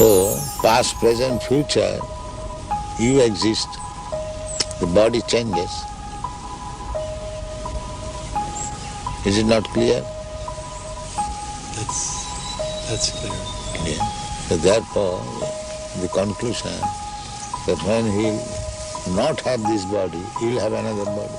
So, past, present, future, you exist, the body changes. Is it not clear? That's clear. Yeah. So therefore, the conclusion that when he'll not have this body, he'll have another body.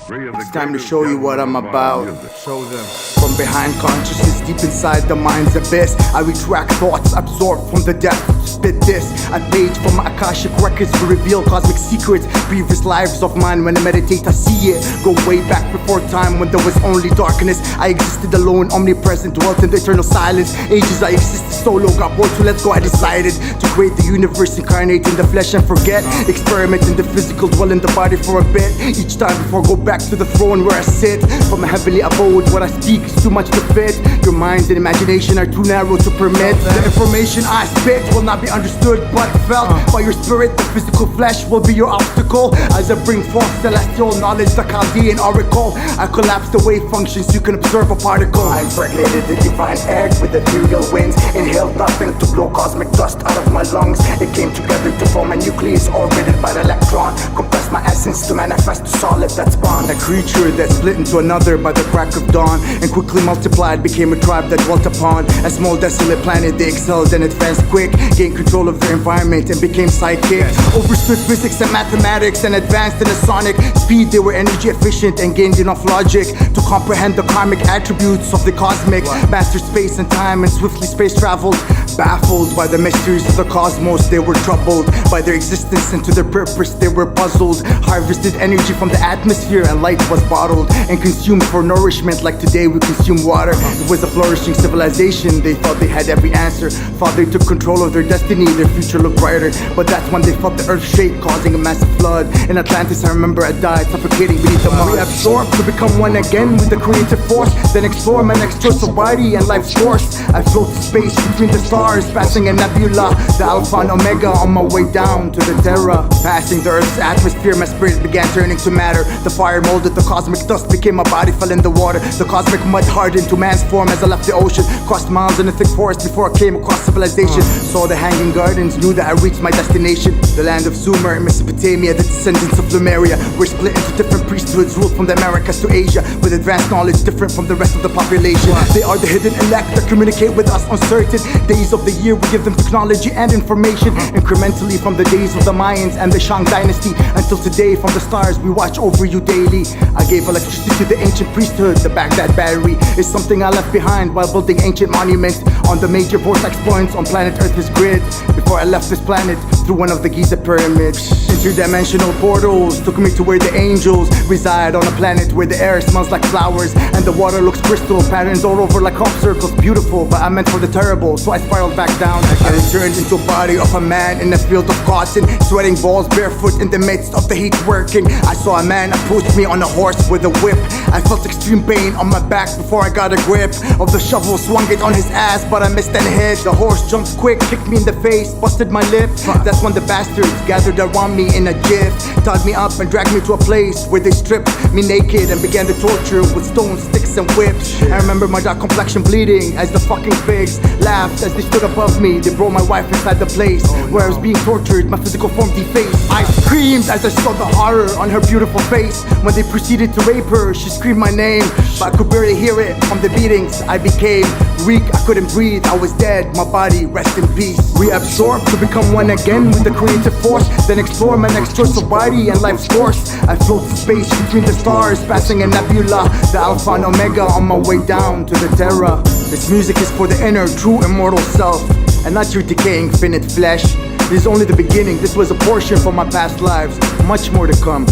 It's time to show you what I'm about. Show them. From behind consciousness, deep inside the mind's abyss, I retract thoughts absorbed from the depth. Spit this, a page from my Akashic records to reveal cosmic secrets. Previous lives of mine, when I meditate, I see it. Go way back before time when there was only darkness. I existed alone, omnipresent, dwelt in the eternal silence. Ages I existed solo, got bored, so let's go. I decided to create the universe, incarnate in the flesh and forget. Experiment in the physical, dwell in the body for a bit. Each time before I go back to the throne where I sit. From a heavenly abode, what I speak is too much to fit. Your mind and imagination are too narrow to permit. The information I spit will not be understood but felt by your spirit. The physical flesh will be your obstacle as I bring forth celestial knowledge, the Chaldean oracle. I collapse the wave functions, you can observe a particle. I impregnated the divine egg with ethereal winds. Inhaled nothing to blow cosmic dust out of my lungs. It came together to form a nucleus orbited by an electron. Compressed my essence to manifest a solid that spawned a creature that split into another by the crack of dawn, and quickly multiplied, became a tribe that dwelt upon a small desolate planet. They excelled and advanced quick, gained control of their environment and became sidekicks. Overstood physics and mathematics and advanced in a sonic speed. They were energy efficient and gained enough logic to comprehend the karmic attributes of the cosmic. Mastered space and time and swiftly space traveled. Baffled by the mysteries of the cosmos, they were troubled by their existence, and to their purpose they were puzzled. Harvested energy from the atmosphere and light was bottled and consumed for nourishment like today we consume water. It was a flourishing civilization, they thought they had every answer. Thought they took control of their destiny, their future looked brighter. But that's when they felt the earth shake, causing a massive flood. In Atlantis I remember I died, suffocating beneath the mud. Reabsorbed to become one again with the creative force, then explore my next choice of body and life's course. I float to space between the stars, passing a nebula, the Alpha and Omega, on my way down to the Terra. Passing the Earth's atmosphere, my spirit began turning to matter. The fire molded the cosmic dust, became my body, fell in the water. The cosmic mud hardened to man's form as I left the ocean. Crossed miles in a thick forest before I came across civilization. Saw the hanging gardens, knew that I reached my destination. The land of Sumer in Mesopotamia, the descendants of Lemuria. We're split into different priesthoods, ruled from the Americas to Asia, with advanced knowledge different from the rest of the population. They are the hidden elect that communicate with us on certain days of the year. We give them technology and information incrementally from the days of the Mayans and the Shang dynasty until today. From the stars we watch over you daily. I gave electricity to the ancient priesthood. The Baghdad battery is something I left behind while building ancient monuments on the major vortex points on planet Earth's grid. Before I left this planet through one of the Giza pyramids, interdimensional portals took me to where the angels reside, on a planet where the air smells like flowers and the water looks crystal. Patterns all over like crop circles, beautiful, but I meant for the terrible. So I spiraled back down. I returned into a body of a man in a field of cotton, sweating balls barefoot in the midst of the heat working. I saw a man approach me on a horse with a whip. I felt extreme pain on my back before I got a grip of the shovel, swung it on his ass, but I missed and hit. The horse jumped quick, kicked me in the face, busted my lip. That's when the bastards gathered around me in a jiff, tied me up and dragged me to a place where they stripped me naked and began to torture with stones, sticks and whips. I remember my dark complexion bleeding as the fucking pigs laughed as they stood above me. They brought my wife inside the place where I was being tortured, my physical form defaced. I screamed as I saw the horror on her beautiful face. When they proceeded to rape her, she screamed my name, but I could barely hear it from the beatings. I became weak, I couldn't breathe, I was dead, my body rest in peace. Reabsorbed to become one again with the creative force, then explore my next choice of body and life's course. I float in space between the stars, passing a nebula, the Alpha and Omega, on my way down to the Terra. This music is for the inner, true, immortal self, and not your decaying finite flesh. This is only the beginning, this was a portion from my past lives, much more to come.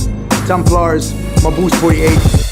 Templars, Mabuse 48.